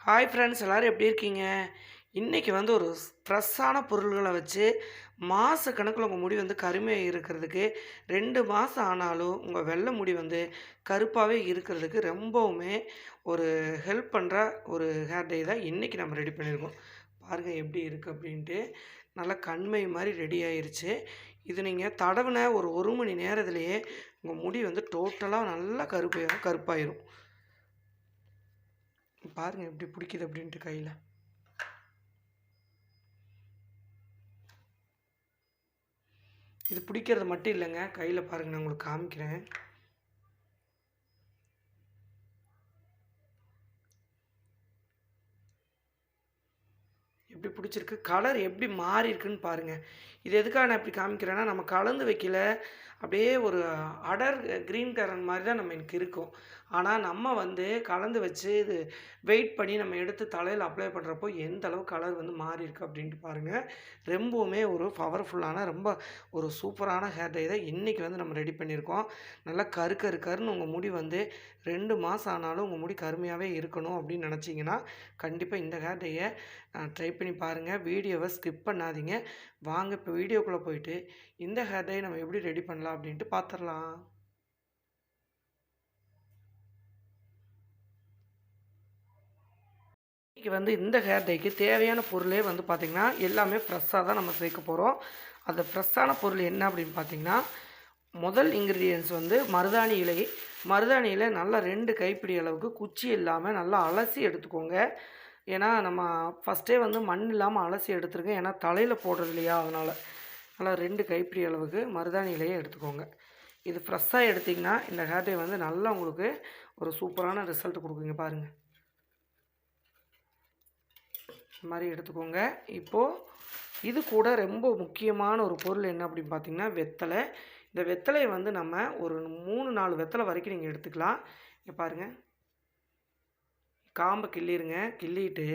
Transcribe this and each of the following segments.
Hi friends, எல்லோரும் எப்படி இருக்கீங்க? இன்றைக்கி வந்து ஒரு ஃப்ரெஷ்ஷான பொருள்களை வச்சு மாத கணக்கில் உங்கள் முடி வந்து கருமையாக இருக்கிறதுக்கு 2 மாதம் ஆனாலும் உங்கள் வெள்ளை முடி வந்து கருப்பாகவே இருக்கிறதுக்கு ரொம்பவுமே ஒரு ஹெல்ப் பண்ணுற ஒரு ஹேர் டை தான் இன்றைக்கி நம்ம ரெடி பண்ணியிருக்கோம். பாருங்கள் எப்படி இருக்குது அப்படின்ட்டு. நல்லா கண்மை மாதிரி ரெடி ஆயிருச்சு. இது நீங்கள் தடவின ஒரு 1 மணி நேரத்துலேயே உங்கள் முடி வந்து டோட்டலாக நல்லா கருப்பாயிரும். பாருங்கள் எப்படி பிடிக்குது அப்படின்ட்டு கையில். இது பிடிக்கிறது மட்டும் இல்லைங்க, கையில் பாருங்கள், நான் உங்களுக்கு காமிக்கிறேன். எப்படி பிடிச்சிருக்கு, கலர் எப்படி மாறி இருக்குன்னு பாருங்கள். இது எதுக்காக நான் இப்படி காமிக்கிறேன்னா, நம்ம கலந்து வைக்கல அப்படியே ஒரு அடர் க்ரீன் கலர் மாதிரி தான் நம்ம எனக்கு இருக்கும். ஆனால் நம்ம வந்து கலந்து வச்சு இது வெயிட் பண்ணி நம்ம எடுத்து தலையில் அப்ளை பண்ணுறப்போ எந்த அளவு கலர் வந்து மாறி இருக்குது அப்படின்ட்டு பாருங்கள். ரொம்பவுமே ஒரு பவர்ஃபுல்லான ரொம்ப ஒரு சூப்பரான ஹேர் டை தான் இன்றைக்கி வந்து நம்ம ரெடி பண்ணியிருக்கோம். நல்லா கருன்னு உங்கள் முடி வந்து 2 மாதம் ஆனாலும் உங்கள் முடி கருமையாகவே இருக்கணும் அப்படின்னு நினச்சிங்கன்னா கண்டிப்பாக இந்த ஹேர் டையை ட்ரை பண்ணி பாருங்கள். வீடியோவை ஸ்கிப் பண்ணாதீங்க. வாங்க இப்போ வீடியோக்குள்ளே போயிட்டு இந்த ஹேர் டை நம்ம எப்படி ரெடி பண்ணலாம் அப்படின்ட்டு பார்த்துடலாம். இன்றைக்கி வந்து இந்த ஹேர் டைக்கு தேவையான பொருளே வந்து பார்த்திங்கன்னா எல்லாமே ஃப்ரெஷ்ஷாக தான் நம்ம சேர்க்க போகிறோம். அந்த ஃப்ரெஷ்ஷான பொருள் என்ன அப்படின்னு பார்த்திங்கன்னா, முதல் இன்க்ரீடியன்ஸ் வந்து மருதாணி இலை. மருதாணி இலை நல்லா 2 கைப்பிடி அளவுக்கு குச்சி இல்லாமல் நல்லா அலசி எடுத்துக்கோங்க. ஏன்னா நம்ம ஃபஸ்ட்டே வந்து மண் இல்லாமல் அலசி எடுத்துருங்க, ஏன்னா தலையில் போடுறது இல்லையா, அதனால் நல்லா 2 கைப்பிடி அளவுக்கு மருதாணி இலையை எடுத்துக்கோங்க. இது ஃப்ரெஷ்ஷாக எடுத்திங்கன்னா இந்த ஹேர் டை வந்து நல்லா உங்களுக்கு ஒரு சூப்பரான ரிசல்ட் கொடுக்குங்க. பாருங்கள், இந்த மாதிரி எடுத்துக்கோங்க. இப்போது இது கூட ரொம்ப முக்கியமான ஒரு பொருள் என்ன அப்படின்னு பார்த்திங்கன்னா வெத்தலை. இந்த வெத்தலையை வந்து நம்ம ஒரு 3-4 வெத்தலை வரைக்கும் நீங்கள் எடுத்துக்கலாம். இங்கே பாருங்கள், காம்பை கிள்ளிடுங்க. கிள்ளிட்டு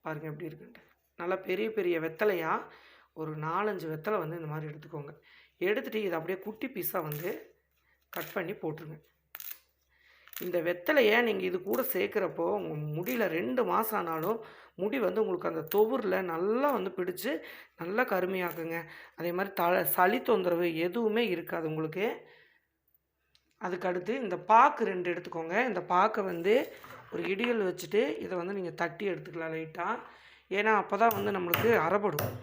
பாருங்கள் எப்படி இருக்குன்ட்டு. நல்லா பெரிய பெரிய வெத்தலையாக ஒரு 4-5 வெத்தலை வந்து இந்த மாதிரி எடுத்துக்கோங்க. எடுத்துகிட்டு இதை அப்படியே குட்டி பீஸாக வந்து கட் பண்ணி போட்டுருங்க. இந்த வெத்தலையை நீங்கள் இது கூட சேர்க்குறப்போ உங்கள் முடியில் 2 மாதம் ஆனாலும் முடி வந்து உங்களுக்கு அந்த தொவுரில் நல்லா வந்து பிடிச்சி நல்லா கருமையாக்குங்க. அதே மாதிரி சளி தொந்தரவு எதுவுமே இருக்காது உங்களுக்கு. அதுக்கடுத்து இந்த பாக்கு 2 எடுத்துக்கோங்க. இந்த பாக்கை வந்து ஒரு இடியல் வச்சுட்டு இதை வந்து நீங்கள் தட்டி எடுத்துக்கலாம் லைட்டாக. ஏன்னா அப்போ தான் வந்து நம்மளுக்கு அரைப்படும்.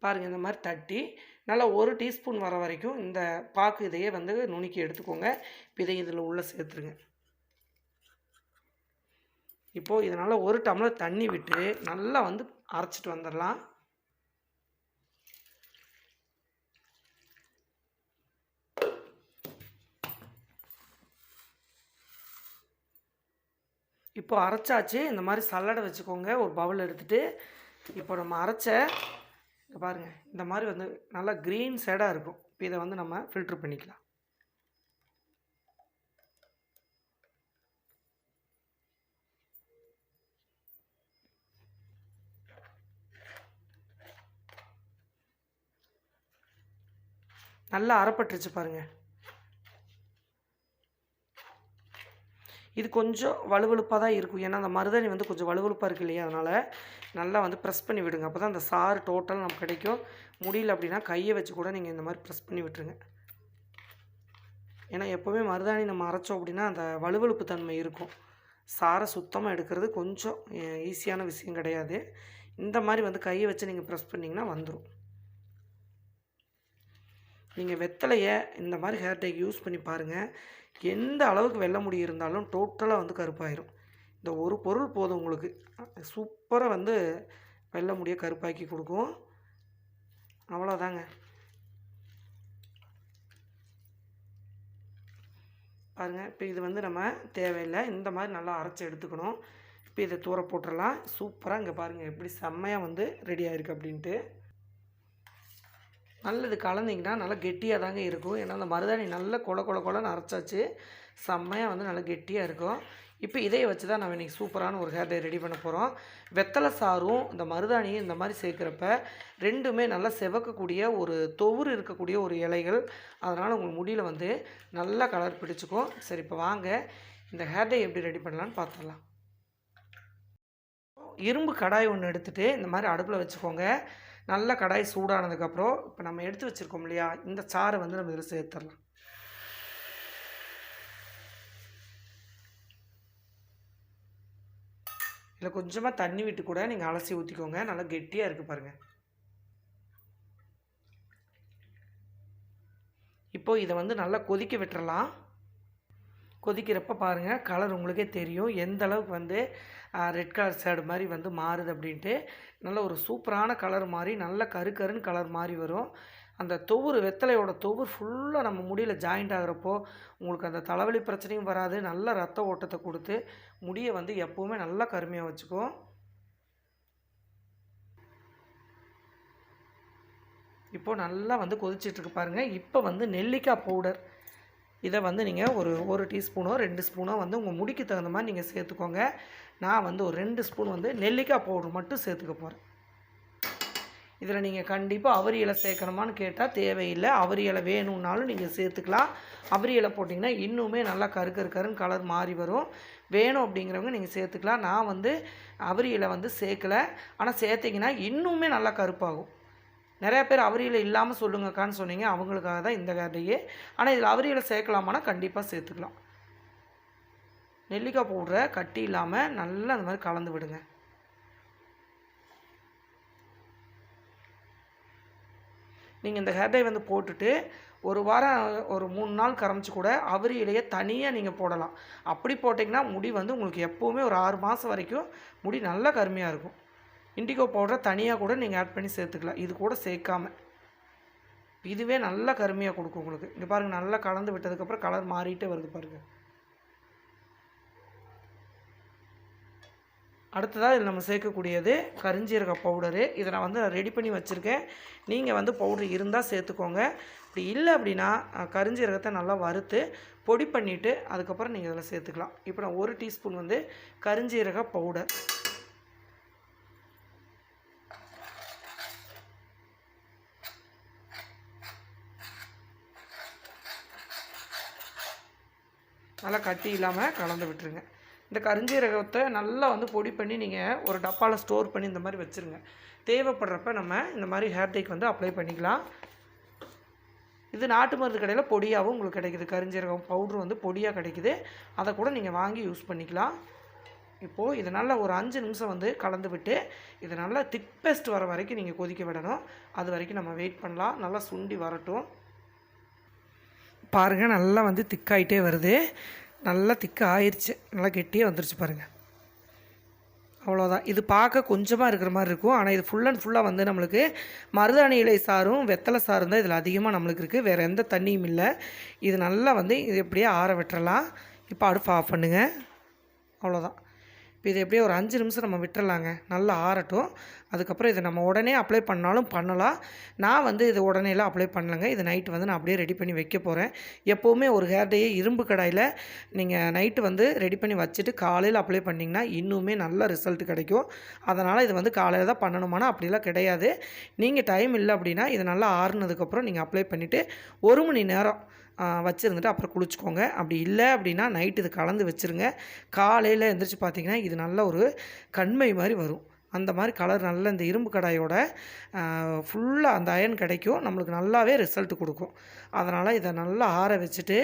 பாருங்கள், இந்த மாதிரி தட்டி நல்லா 1 டீஸ்பூன் வர வரைக்கும் இந்த பாக்கு இதையே வந்து நுணுக்கி எடுத்துக்கோங்க. இப்போ இதை இதில் உள்ளே சேர்த்துருங்க. இப்போது இதனால் 1 டம்ளர் தண்ணி விட்டு நல்லா வந்து அரைச்சிட்டு வந்துடலாம். இப்போ அரைச்சாச்சு. இந்த மாதிரி சல்லடை வச்சுக்கோங்க, ஒரு பவுல் எடுத்துகிட்டு. இப்போ நம்ம அரைச்ச பாருங்கள், இந்த மாதிரி வந்து நல்லா க்ரீன் ஷேடாக இருக்கும். இப்போ இதை வந்து நம்ம ஃபில்ட்ரு பண்ணிக்கலாம். நல்லா அரைப்பட்டுருச்சு பாருங்கள். இது கொஞ்சம் வழுவழுப்பாக தான் இருக்கும், ஏன்னா அந்த மருதாணி வந்து கொஞ்சம் வழுவழுப்பாக இருக்கு இல்லையா, அதனால் நல்லா வந்து ப்ரெஸ் பண்ணி விடுங்க. அப்போ தான் அந்த சாறு டோட்டல் நமக்கு கிடைக்கும். முடியல அப்படின்னா கையை வச்சு கூட நீங்கள் இந்த மாதிரி ப்ரெஸ் பண்ணி விட்டுருங்க. ஏன்னா எப்போவுமே மருதாணி நம்ம அரைச்சோம் அப்படின்னா அந்த வழுவழுப்பு தன்மை இருக்கும். சாரை சுத்தமாக எடுக்கிறது கொஞ்சம் ஈஸியான விஷயம் கிடையாது. இந்த மாதிரி வந்து கையை வச்சு நீங்கள் ப்ரெஸ் பண்ணிங்கன்னா வந்துடும். நீங்கள் வெத்தலையை இந்த மாதிரி ஹேர் டைக்கு யூஸ் பண்ணி பாருங்கள். எந்த அளவுக்கு வெள்ளை முடி இருந்தாலும் டோட்டலாக வந்து கருப்பாயிரும். இந்த ஒரு பொருள் போதும் உங்களுக்கு சூப்பராக வந்து வெள்ளை முடியை கருப்பாக்கி கொடுக்கும். அவ்வளோதாங்க. பாருங்கள், இப்போ இது வந்து நம்ம தேவையில்லை. இந்த மாதிரி நல்லா அரைச்சி எடுத்துக்கணும். இப்போ இதை தூர போட்டுடலாம். சூப்பராக இங்கே பாருங்கள் எப்படி செம்மையாக வந்து ரெடி ஆகிருக்கு அப்படின்ட்டு. நல்லது கலந்திங்கன்னா நல்லா கெட்டியாக தாங்க இருக்கும். ஏன்னா அந்த மருதாணி நல்லா கொலன்னு அரைச்சாச்சு. செம்மையாக வந்து நல்லா கெட்டியாக இருக்கும். இப்போ இதைய வச்சு தான் நம்ம இன்றைக்கி சூப்பரான ஒரு ஹேர் டை ரெடி பண்ண போகிறோம். வெத்தலை சாறும் இந்த மருதாணியும் இந்த மாதிரி சேர்க்குறப்ப ரெண்டுமே நல்லா செவக்கக்கூடிய ஒரு தொவுறு இருக்கக்கூடிய ஒரு இலைகள். அதனால் உங்களுக்கு முடியில் வந்து நல்லா கலர் பிடிச்சிக்கும். சரி, இப்போ வாங்க இந்த ஹேர் டை எப்படி ரெடி பண்ணலான்னு பார்த்துடலாம். இரும்பு கடாய் ஒன்று எடுத்துகிட்டு இந்த மாதிரி அடுப்பில் வச்சுக்கோங்க. நல்லா கடாய் சூடானதுக்கப்புறம் இப்போ நம்ம எடுத்து வச்சுருக்கோம் இல்லையா, இந்த சாறை வந்து நம்ம இதில் சேர்த்துடலாம். இதில் கொஞ்சமாக தண்ணி விட்டு கூட நீங்கள் அலசி ஊற்றிக்கோங்க. நல்லா கெட்டியாக இருக்குது பாருங்கள். இப்போது இதை வந்து நல்லா கொதிக்க விட்டுறலாம். கொதிக்கிறப்ப பாருங்கள், கலர் உங்களுக்கே தெரியும் எந்த அளவுக்கு வந்து ரெட் கலர் ஷேடு மாதிரி வந்து மாறுது அப்படின்ட்டு. நல்ல ஒரு சூப்பரான கலர் மாதிரி நல்ல கருன்னு கலர் மாதிரி வரும். அந்த தொவுறு வெத்தலையோட தொவுறு ஃபுல்லாக நம்ம முடியில் ஜாயிண்ட் ஆகிறப்போ உங்களுக்கு அந்த தலைவலி பிரச்சனையும் வராது. நல்ல ரத்த ஓட்டத்தை கொடுத்து முடியை வந்து எப்போவுமே நல்லா கருமையாக வச்சுக்கும். இப்போது நல்லா வந்து கொதிச்சிட்ருக்கு பாருங்கள். இப்போ வந்து நெல்லிக்காய் பவுடர் இதை வந்து நீங்கள் ஒரு டீஸ்பூனோ 2 ஸ்பூனோ வந்து உங்கள் முடிக்கு தகுந்த மாதிரி நீங்கள் சேர்த்துக்கோங்க. நான் வந்து ஒரு 2 ஸ்பூன் வந்து நெல்லிக்காய் பவுடர் மட்டும் சேர்த்துக்க போகிறேன். இதில் நீங்கள் கண்டிப்பாக அவரி இலை சேர்க்கணுமான்னு கேட்டால் தேவையில்லை. அவரி இலை வேணும்னாலும் நீங்கள் சேர்த்துக்கலாம். அவரி இலை போட்டிங்கன்னா இன்னுமே நல்லா கருன்னு கலர் மாறி வரும். வேணும் அப்படிங்கிறவங்க நீங்கள் சேர்த்துக்கலாம். நான் வந்து அவரி இலை வந்து சேர்க்கலை. ஆனால் சேர்த்திங்கன்னா இன்னுமே நல்லா கருப்பாகும். நிறையா பேர் அவரி இலை இல்லாமல் சொல்லுங்கக்கான்னு சொன்னீங்க. அவங்களுக்காக தான் இந்த கதையே. ஆனால் இதில் அவரி இலை சேர்க்கலாமான்னா கண்டிப்பாக சேர்த்துக்கலாம். நெல்லிக்காய் பவுடரை கட்டி இல்லாமல் நல்லா அந்த மாதிரி கலந்து விடுங்க. நீங்கள் இந்த ஹேர் டை வந்து போட்டுட்டு ஒரு வாரம் ஒரு 3 நாள் கரைச்சி கூட அவரி இலையை தனியாக நீங்கள் போடலாம். அப்படி போட்டிங்கன்னா முடி வந்து உங்களுக்கு எப்போவுமே ஒரு 6 மாதம் வரைக்கும் முடி நல்லா கருமையாக இருக்கும். இண்டிகோ பவுடரை தனியாக கூட நீங்கள் ஆட் பண்ணி சேர்த்துக்கலாம். இது கூட சேர்க்காமல் இதுவே நல்லா கருமையாக கொடுக்கும் உங்களுக்கு. இங்கே பாருங்கள், நல்லா கலந்து விட்டதுக்கப்புறம் கலர் மாறிட்டே வருது பாருங்கள். அடுத்ததாக இதில் நம்ம சேர்க்கக்கூடியது கருஞ்சீரக பவுடரு. இதை நான் வந்து ரெடி பண்ணி வச்சுருக்கேன். நீங்கள் வந்து பவுட்ரு இருந்தால் சேர்த்துக்கோங்க. இப்படி இல்லை அப்படின்னா கருஞ்சீரகத்தை நல்லா வறுத்து பொடி பண்ணிவிட்டு அதுக்கப்புறம் நீங்கள் இதில் சேர்த்துக்கலாம். இப்போ நான் 1 டீஸ்பூன் வந்து கருஞ்சீரக பவுடர், நல்லா கட்டி இல்லாமல் கலந்து விட்டுருங்க. இந்த கருஞ்சீரகத்தை நல்லா வந்து பொடி பண்ணி நீங்கள் ஒரு டப்பாவில் ஸ்டோர் பண்ணி இந்த மாதிரி வச்சுருங்க. தேவைப்படுறப்ப நம்ம இந்த மாதிரி ஹேர் டைக்கு வந்து அப்ளை பண்ணிக்கலாம். இது நாட்டு மருந்து கடையில் பொடியாகவும் உங்களுக்கு கிடைக்குது. கருஞ்சீரகம் பவுட்ரு வந்து பொடியாக கிடைக்குது. அதை கூட நீங்கள் வாங்கி யூஸ் பண்ணிக்கலாம். இப்போது இதை நல்லா ஒரு 5 நிமிஷம் வந்து கலந்து விட்டு இதை நல்லா திக் பேஸ்ட் வர வரைக்கும் நீங்கள் கொதிக்க விடணும். அது வரைக்கும் நம்ம வெயிட் பண்ணலாம். நல்லா சுண்டி வரட்டும். பாருங்கள், நல்லா வந்து திக்காயிட்டே வருது. நல்லா திக்காக ஆயிடுச்சு. நல்லா கெட்டியாக வந்துருச்சு பாருங்கள். அவ்வளோதான். இது பார்க்க கொஞ்சமாக இருக்கிற மாதிரி இருக்கும். ஆனால் இது ஃபுல் அண்ட் ஃபுல்லாக வந்து நம்மளுக்கு மருதாணி இலை சாரும் வெத்தலை சாரும் தான் இதில் அதிகமாக நம்மளுக்கு இருக்குது. வேறு எந்த தண்ணியும் இல்லை. இது நல்லா வந்து இது எப்படியே ஆற விட்டுறலாம். இப்போ அடுப்பு ஆஃப் பண்ணுங்கள். அவ்வளோதான். இப்போ இது எப்படியே ஒரு 5 நிமிஷம் நம்ம விட்டுறலாங்க. நல்லா ஆறட்டும். அதுக்கப்புறம் இதை நம்ம உடனே அப்ளை பண்ணாலும் பண்ணலாம். நான் வந்து இது உடனேலாம் அப்ளை பண்ணலைங்க. இது நைட்டு வந்து நான் அப்படியே ரெடி பண்ணி வைக்க போகிறேன். எப்போவுமே ஒரு ஹேர் டையை இரும்பு கடாயில் நீங்கள் நைட்டு வந்து ரெடி பண்ணி வச்சுட்டு காலையில் அப்ளை பண்ணிங்கன்னா இன்னுமே நல்ல ரிசல்ட் கிடைக்கும். அதனால் இது வந்து காலையில் தான் பண்ணணுமானா அப்படிலாம் கிடையாது. நீங்கள் டைம் இல்லை அப்படின்னா இது நல்லா ஆறுனதுக்கப்புறம் நீங்கள் அப்ளை பண்ணிவிட்டு 1 மணி நேரம் வச்சுருந்துட்டு அப்புறம் குளிச்சுக்கோங்க. அப்படி இல்லை அப்படின்னா நைட்டு இது கலந்து வச்சுருங்க. காலையில் எழுந்திரிச்சு பார்த்திங்கன்னா இது நல்ல ஒரு கண்மை மாதிரி வரும். அந்த மாதிரி கலர் நல்ல இந்த இரும்பு கடாயோட ஃபுல்லாக அந்த அயன் கிடைக்கும். நம்மளுக்கு நல்லாவே ரிசல்ட் கொடுக்கும். அதனால் இதை நல்லா ஆற வச்சுட்டு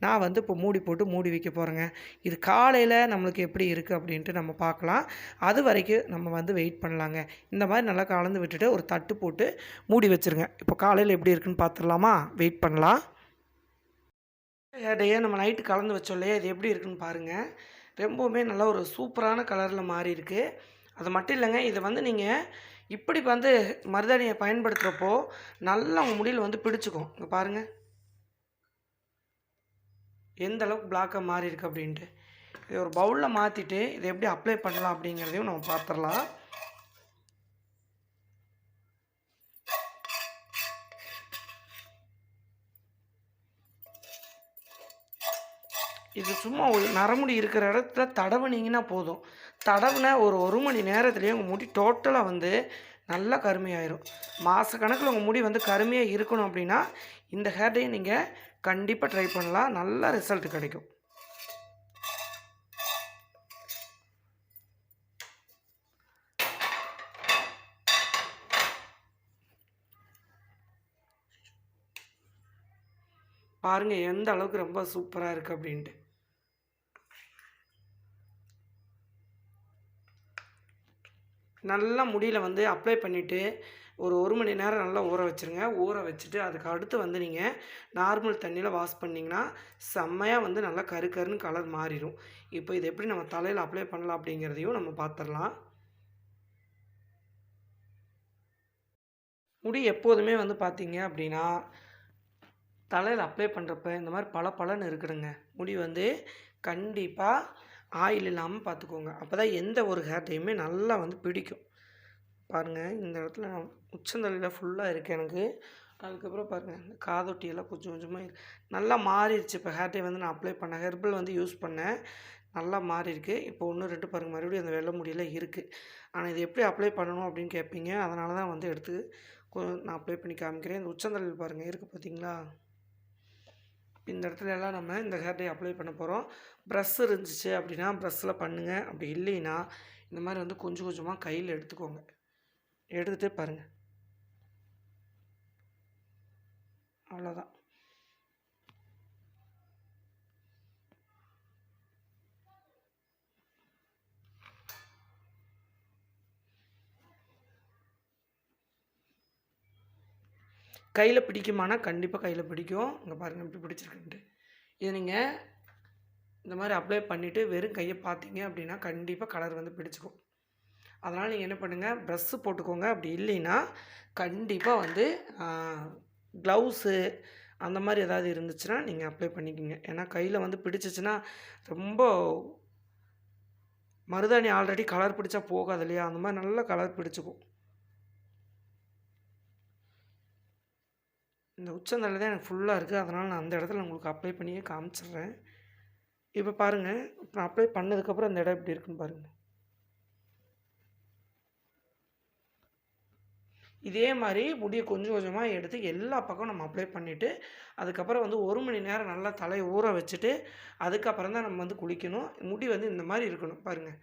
நான் வந்து இப்போ மூடி போட்டு மூடி வைக்க போகிறேங்க. இது காலையில் நம்மளுக்கு எப்படி இருக்குது அப்படின்ட்டு நம்ம பார்க்கலாம். அது வரைக்கும் நம்ம வந்து வெயிட் பண்ணலாங்க. இந்த மாதிரி நல்லா கலந்து விட்டுட்டு ஒரு தட்டு போட்டு மூடி வச்சுருங்க. இப்போ காலையில் எப்படி இருக்குன்னு பார்த்துடலாமா? வெயிட் பண்ணலாம். ஹேர் டையை நம்ம நைட்டு கலந்து வச்சோம் இல்லையா, இது எப்படி இருக்குன்னு பாருங்கள். ரொம்பவுமே நல்லா ஒரு சூப்பரான கலரில் மாறி இருக்குது. அது மட்டும் இல்லைங்க, இதை வந்து நீங்கள் இப்படி வந்து மருதாணியை பயன்படுத்துகிறப்போ நல்லா உங்கள் முடியில் வந்து பிடிச்சிக்கும். இங்கே பாருங்கள் எந்த அளவுக்கு பிளாக்காக மாறி இருக்குது அப்படின்ட்டு. இதை ஒரு பவுலில் மாற்றிட்டு இதை எப்படி அப்ளை பண்ணலாம் அப்படிங்கிறதையும் நம்ம பார்த்துடலாம். இது சும்மா ஒரு நரமுடி இருக்கிற இடத்துல தடவுனீங்கன்னா போதும். தடவுன ஒரு 1 மணி நேரத்திலேயே உங்கள் முடி டோட்டலாக வந்து நல்லா கருமையாயிரும். மாசக்கணக்கில் உங்கள் முடி வந்து கருமையா இருக்கணும் அப்படின்னா, இந்த ஹேர் டை நீங்கள் கண்டிப்பாக ட்ரை பண்ணலாம். நல்ல ரிசல்ட் கிடைக்கும். பாருங்க எந்த அளவுக்கு ரொம்ப சூப்பரா இருக்கு அப்படின்ட்டு. நல்லா முடியில வந்து அப்ளை பண்ணிவிட்டு ஒரு 1 மணி நேரம் நல்லா ஊற வச்சுருங்க. ஊற வச்சுட்டு அதுக்கு அடுத்து வந்து நீங்கள் நார்மல் தண்ணியில் வாஷ் பண்ணிங்கன்னா செம்மையா வந்து நல்லா கரு கருன்னு கலர் மாறிடும். இப்போ இது எப்படி நம்ம தலையில் அப்ளை பண்ணலாம் அப்படிங்கிறதையும் நம்ம பார்த்துடலாம். முடி எப்போதுமே வந்து பார்த்தீங்க அப்படின்னா தலையில் அப்ளை பண்ணுறப்ப இந்த மாதிரி பளபளன்னு இருக்கணுங்க. முடி வந்து கண்டிப்பாக ஆயில் இல்லாமல் பார்த்துக்கோங்க. அப்போ தான் எந்த ஒரு ஹேர் டையுமே நல்லா வந்து பிடிக்கும். பாருங்கள் இந்த இடத்துல நான் உச்சந்தலையில் ஃபுல்லாக இருக்குது எனக்கு. அதுக்கப்புறம் பாருங்கள் இந்த காதொட்டியெல்லாம் கொஞ்சம் கொஞ்சமாக நல்லா மாறிடுச்சு. இப்போ ஹேர் டை வந்து நான் அப்ளை பண்ணேன், ஹெர்பல் வந்து யூஸ் பண்ணேன், நல்லா மாறியிருக்கு. இப்போ 1, 2 பாருங்கள் மறுபடியும் அந்த வெள்ளை முடியெல்லாம் இருக்குது. ஆனால் இது எப்படி அப்ளை பண்ணணும் அப்படின்னு கேட்பீங்க. அதனால தான் வந்து எடுத்து நான் அப்ளை பண்ணி காமிக்கிறேன். இந்த உச்சந்தலையில் பாருங்கள் இருக்குது பார்த்தீங்களா? இந்த இடத்துல எல்லாம் நம்ம இந்த ஹேர் டை அப்ளை பண்ண போகிறோம். ப்ரஷ் இருந்துச்சு அப்படின்னா ப்ரஷ்ஷில் பண்ணுங்கள். அப்படி இல்லைன்னா இந்த மாதிரி வந்து கொஞ்சம் கொஞ்சமாக கையில் எடுத்துக்கோங்க. எடுத்துகிட்டு பாருங்கள், அவ்வளோதான். கையில் பிடிக்குமானா கண்டிப்பாக கையில் பிடிக்கும். இங்கே பாருங்கள் எப்படி பிடிச்சிருக்குன்ட்டு. இதை நீங்கள் இந்த மாதிரி அப்ளை பண்ணிவிட்டு வெறும் கையை பார்த்தீங்க அப்படின்னா கண்டிப்பாக கலர் வந்து பிடிச்சிக்கும். அதனால் நீங்கள் என்ன பண்ணுங்கள், ப்ரஷ்ஷு போட்டுக்கோங்க. அப்படி இல்லைன்னா கண்டிப்பாக வந்து க்ளவுஸு அந்த மாதிரி ஏதாவது இருந்துச்சுன்னா நீங்கள் அப்ளை பண்ணிக்கோங்க. ஏன்னா கையில் வந்து பிடிச்சிச்சின்னா ரொம்ப மருதாணி ஆல்ரெடி கலர் பிடிச்சா போகாது இல்லையா? அந்த மாதிரி நல்லா கலர் பிடிச்சிக்கும். இந்த உச்சந்தலை தான் எனக்கு ஃபுல்லாக இருக்குது. அதனால் நான் அந்த இடத்துல உங்களுக்கு அப்ளை பண்ணியே காமிச்சிடுறேன். இப்போ பாருங்கள், இப்போ நான் அப்ளை பண்ணதுக்கப்புறம் அந்த இடம் எப்படி இருக்குன்னு பாருங்கள். இதே மாதிரி முடியை கொஞ்சம் கொஞ்சமாக எடுத்து எல்லா பக்கம் நம்ம அப்ளை பண்ணிவிட்டு அதுக்கப்புறம் வந்து 1 மணி நேரம் நல்லா தலையை ஊற வச்சுட்டு அதுக்கப்புறம் தான் நம்ம வந்து குளிக்கணும். முடி வந்து இந்த மாதிரி இருக்கணும் பாருங்கள்.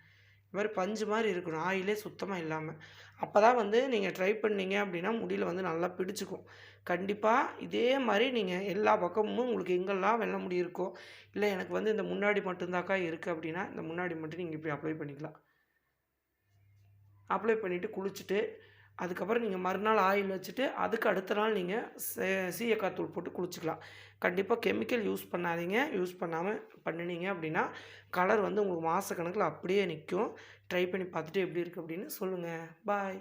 இந்த மாதிரி பஞ்சு மாதிரி இருக்கணும், ஆயிலே சுத்தமாக இல்லாமல். அப்போ தான் வந்து நீங்கள் ட்ரை பண்ணீங்க அப்படின்னா முடியில் வந்து நல்லா பிடிச்சிக்கும். கண்டிப்பாக இதே மாதிரி நீங்கள் எல்லா பக்கமும் உங்களுக்கு எங்கெல்லாம் வெள்ளை முடி இருக்கோ, இல்லை எனக்கு வந்து இந்த முன்னாடி மட்டும்தாக்கா இருக்குது அப்படின்னா இந்த முன்னாடி மட்டும் நீங்கள் இப்படி அப்ளை பண்ணிக்கலாம். அப்ளை பண்ணிவிட்டு குளிச்சுட்டு அதுக்கப்புறம் நீங்கள் மறுநாள் ஆயில் வச்சுட்டு அதுக்கு அடுத்த நாள் நீங்கள் சீயக்காய் தூள் போட்டு குளிச்சுக்கலாம். கண்டிப்பாக கெமிக்கல் யூஸ் பண்ணாதீங்க. யூஸ் பண்ணாமல் பண்ணினீங்க அப்படின்னா கலர் வந்து உங்களுக்கு மாதக்கணக்கில் அப்படியே நிற்கும். ட்ரை பண்ணி பார்த்துட்டு எப்படி இருக்குது அப்படின்னு சொல்லுங்கள். பாய்.